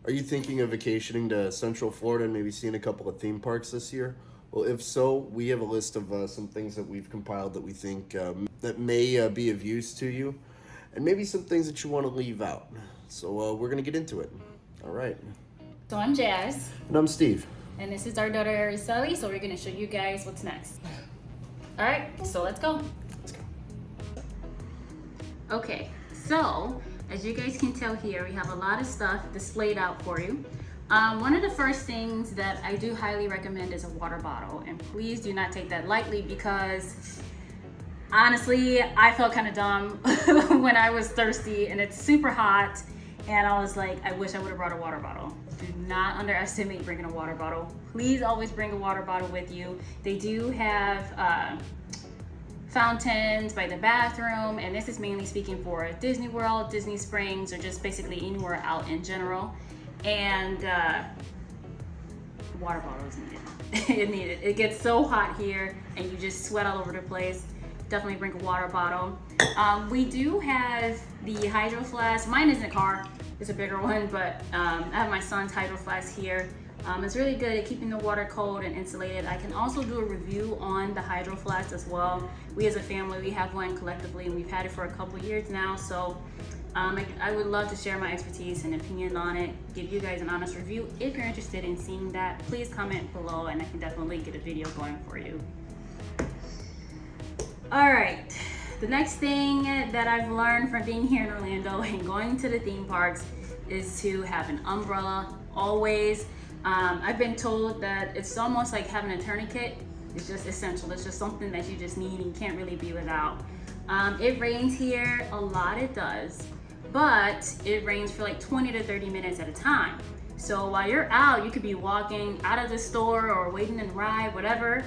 Are you thinking of vacationing to Central Florida and maybe seeing a couple of theme parks this year? Well, if so, we have a list of some things that we've compiled that we think that may be of use to you, and maybe some things that you want to leave out. So we're gonna get into it. All right. So I'm Jazz, And I'm Steve. and this is our daughter Araceli. So we're gonna show you guys what's next. All right, so let's go. Let's go. Okay, so as you guys can tell here, we have a lot of stuff displayed out for you. One of the first things that I do highly recommend is a water bottle, and please do not take that lightly because honestly, I felt kind of dumb when I was thirsty and it's super hot, and I was like, I wish I would have brought a water bottle. Do not underestimate bringing a water bottle. Please always bring a water bottle with you. They do have fountains by the bathroom, and this is mainly speaking for Disney World, Disney Springs, or just basically anywhere out in general. And water bottle is needed. It gets so hot here and you just sweat all over the place. Definitely bring a water bottle. We do have the hydro flask. Mine isn't a car, it's a bigger one, but I have my son's hydro flask here. It's really good at keeping the water cold and insulated. I can also do a review on the hydro flask as well. We as a family, we have one collectively and we've had it for a couple years now. So I would love to share my expertise and opinion on it, give you guys an honest review. If you're interested in seeing that, please comment below and I can definitely get a video going for you. All right, the next thing that I've learned from being here in Orlando and going to the theme parks is to have an umbrella always. I've been told that it's almost like having a tourniquet. It's just essential. It's just something that you just need and you can't really be without. It rains here a lot, it does, but it rains for like 20 to 30 minutes at a time. So while you're out, you could be walking out of the store or waiting in the ride, whatever,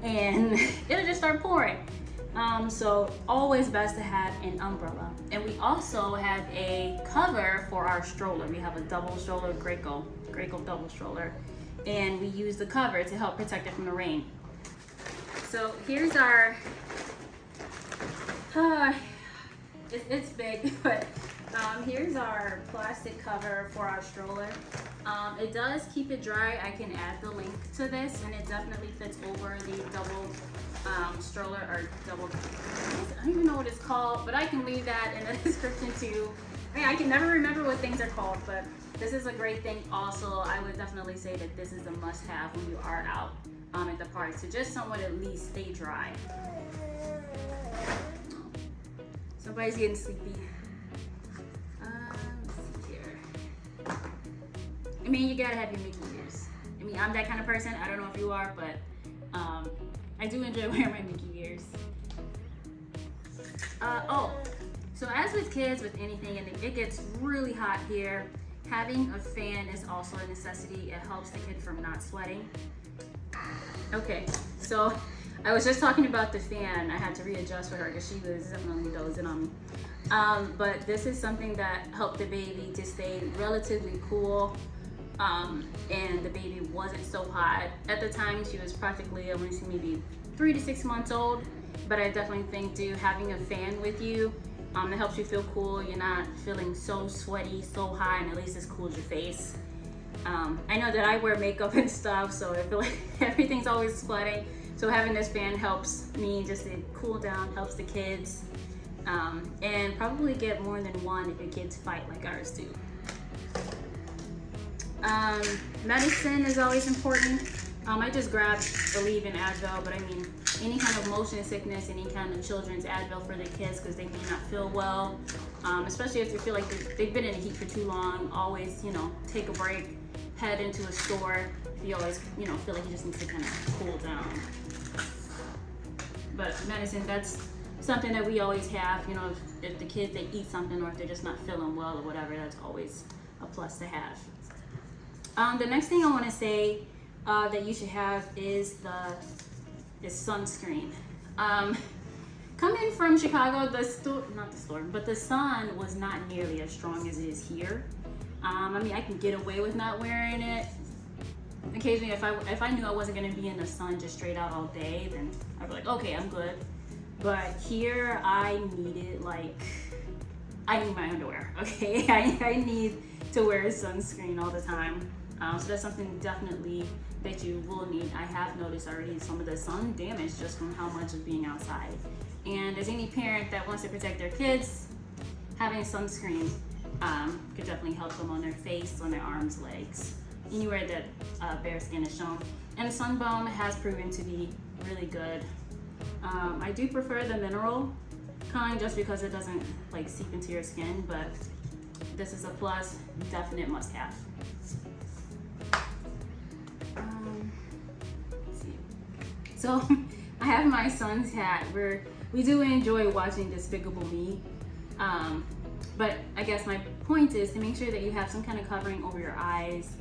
and it'll just start pouring. So always best to have an umbrella. And we also have a cover for our stroller. We have a double stroller, Graco double stroller, and we use the cover to help protect it from the rain. So here's our, it's big, but here's our plastic cover for our stroller. It does keep it dry. I can add the link to this, and it definitely fits over the double stroller or double, I don't even know what it's called, but I can leave that in the description too. I can never remember what things are called, but this is a great thing also. I would definitely say that this is a must-have when you are out at the park, so just somewhat at least stay dry. Somebody's getting sleepy. Let's see here. I mean, you gotta have your Mickey ears. I mean, I'm that kind of person. I don't know if you are, but I do enjoy wearing my Mickey ears. So as with kids, with anything, and it gets really hot here, having a fan is also a necessity. It helps the kid from not sweating. Okay, so I was just talking about the fan. I had to readjust for her because she was definitely dozing on me. But this is something that helped the baby to stay relatively cool. And the baby wasn't so hot. At the time, she was practically, I want to say maybe 3 to 6 months old. But I definitely think, having a fan with you, it helps you feel cool. You're not feeling so sweaty, so hot, and at least it cools your face. I know that I wear makeup and stuff, so I feel like everything's always sweating. So having this fan helps me just to cool down, helps the kids, and probably get more than one if your kids fight like ours do. Medicine is always important. I just grabbed Aleve and Advil, but I mean, any kind of motion sickness, any kind of children's Advil for the kids because they may not feel well, especially if they feel like they've been in the heat for too long. Always, take a break, head into a store if you always, feel like you just need to kind of cool down. But medicine, that's something that we always have, if the kids, they eat something or if they're just not feeling well or whatever, that's always a plus to have. The next thing I want to say that you should have is sunscreen. Coming from Chicago, the sun was not nearly as strong as it is here. I mean, I can get away with not wearing it. Occasionally, if I knew I wasn't gonna be in the sun just straight out all day, then I'd be like, okay, I'm good. But here, I needed I need my underwear, okay? I need to wear sunscreen all the time. So that's something definitely that you will need. I have noticed already some of the sun damage just from how much of being outside. And as any parent that wants to protect their kids, having sunscreen could definitely help them on their face, on their arms, legs, anywhere that bare skin is shown. And the sun balm has proven to be really good. I do prefer the mineral kind just because it doesn't like seep into your skin, but this is a plus, definite must have. Let's see. So I have my son's hat where we do enjoy watching Despicable Me. But I guess my point is to make sure that you have some kind of covering over your eyes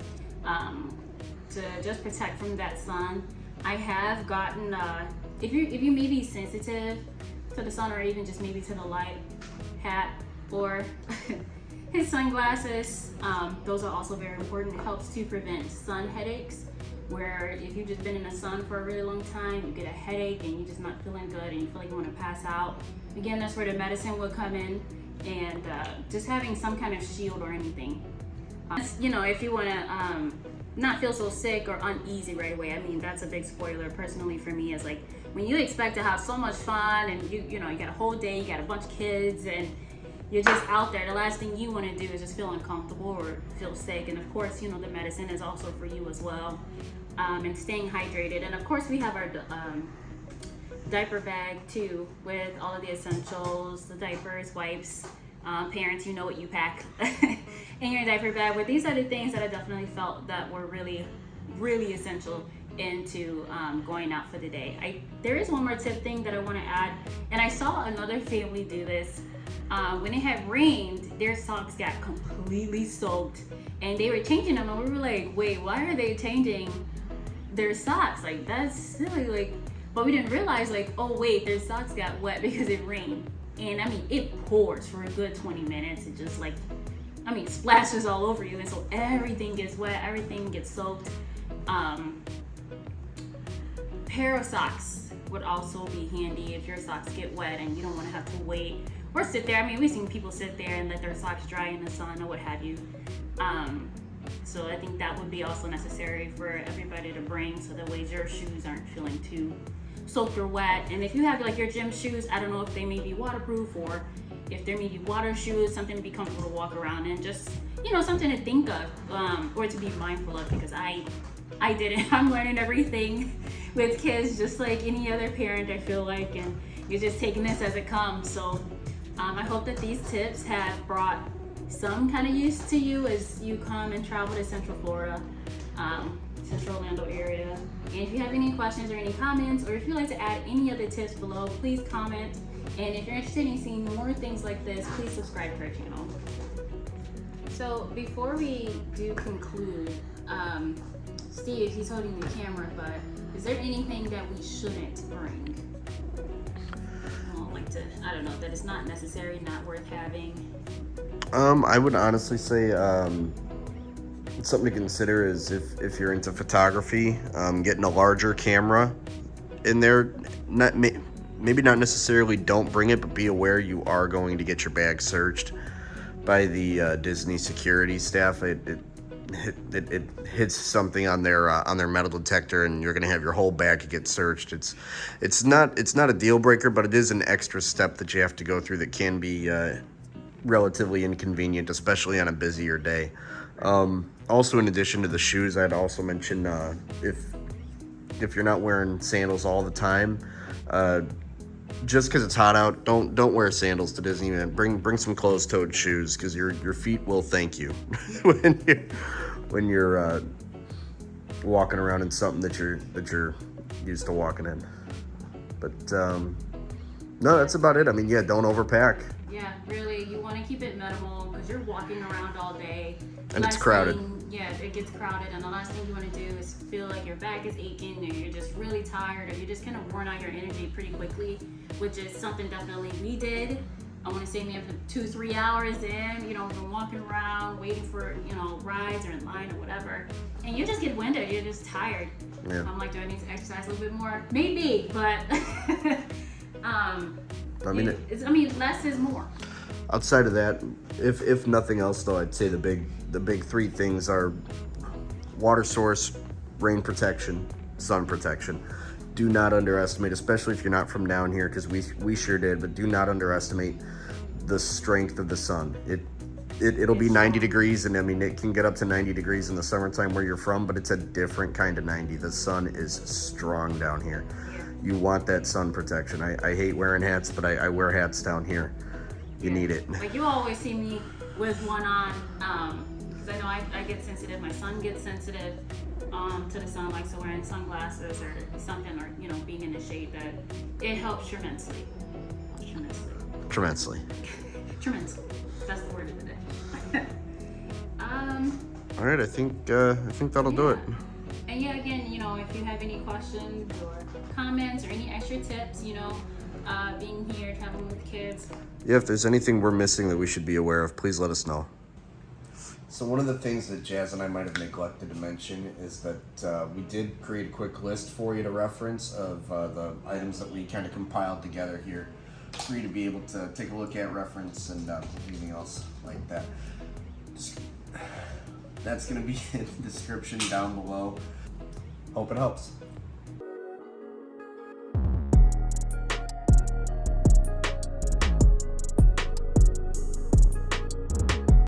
to just protect from that sun. I have gotten, if you may be sensitive to the sun or even just maybe to the light, hat or his sunglasses, those are also very important. It helps to prevent sun headaches, where if you've just been in the sun for a really long time, you get a headache and you're just not feeling good and you feel like you want to pass out. Again, that's where the medicine would come in, and just having some kind of shield or anything. You know, if you want to not feel so sick or uneasy right away. I mean, that's a big spoiler personally for me, is like when you expect to have so much fun and you know, you got a whole day, you got a bunch of kids and you're just out there, the last thing you want to do is just feel uncomfortable or feel sick. And of course, you know, the medicine is also for you as well. And staying hydrated. And of course we have our diaper bag too, with all of the essentials, the diapers, wipes. Parents, you know what you pack in your diaper bag. But these are the things that I definitely felt that were really, really essential into going out for the day. There is one more tip thing that I want to add, and I saw another family do this. When it had rained, their socks got completely soaked, and they were changing them, and we were like, wait, why are they changing their socks? Like, that's silly. Like, but we didn't realize, like, oh wait, their socks got wet because it rained. And I mean, it pours for a good 20 minutes. It just like, I mean, splashes all over you, and so everything gets wet, everything gets soaked. Pair of socks would also be handy if your socks get wet and you don't want to have to wait or sit there. I mean, we've seen people sit there and let their socks dry in the sun or what have you. So I think that would be also necessary for everybody to bring, so that way your shoes aren't feeling too soaked or wet. And if you have like your gym shoes, I don't know if they may be waterproof or if they're maybe water shoes, something to be comfortable to walk around in, just, you know, something to think of or to be mindful of, because I didn't. I'm learning everything with kids just like any other parent, I feel like, and you're just taking this as it comes. So I hope that these tips have brought some kind of use to you as you come and travel to Central Florida, Central Orlando area. And if you have any questions or any comments, or if you'd like to add any other tips below, please comment. And if you're interested in seeing more things like this, please subscribe to our channel. So before we do conclude, Steve, he's holding the camera, but is there anything that we shouldn't bring? Well, like I don't know, that it's not necessary, not worth having? I would honestly say something to consider is if you're into photography, getting a larger camera in there. Maybe not necessarily don't bring it, but be aware you are going to get your bag searched by the Disney security staff. It hits something on their metal detector, and you're going to have your whole bag get searched. It's not a deal breaker, but it is an extra step that you have to go through that can be relatively inconvenient, especially on a busier day. Also, in addition to the shoes, I'd also mention if you're not wearing sandals all the time, just because it's hot out, don't wear sandals to Disney. Man, bring some closed-toed shoes, because your feet will thank you when you're walking around in something that you're used to walking in. But no, that's about it. I mean, yeah, don't overpack. Yeah, really, you want to keep it minimal because you're walking around all day. And it's crowded. Yeah, it gets crowded, and the last thing you want to do is feel like your back is aching, or you're just really tired, or you're just kind of worn out your energy pretty quickly, which is something definitely we did. I want to say maybe 2-3 hours in, you know, been walking around, waiting for, you know, rides or in line or whatever, and you just get winded, you're just tired. Yeah. I'm like, do I need to exercise a little bit more? Maybe, but I mean, less is more. Outside of that, if nothing else though, I'd say the big three things are water source, rain protection, sun protection. Do not underestimate, especially if you're not from down here, because we sure did, but do not underestimate the strength of the sun. It'll be 90 degrees, and I mean, it can get up to 90 degrees in the summertime where you're from, but it's a different kind of 90. The sun is strong down here. You want that sun protection. I hate wearing hats, but I wear hats down here. You need it. Like, you always see me with one on, because I know I get sensitive. My son gets sensitive to the sun, like, so wearing sunglasses or something, or, you know, being in the shade, that it helps tremendously. Tremendously. Tremendously. That's the word of the day. All right, I think that'll do it. And yeah, again, you know, if you have any questions or comments or any extra tips, you know, being here, traveling with kids. Yeah, if there's anything we're missing that we should be aware of, please let us know. So one of the things that Jazz and I might have neglected to mention is that we did create a quick list for you to reference of the items that we kind of compiled together here for you to be able to take a look at, reference, and anything else like that. That's going to be in the description down below. Hope it helps.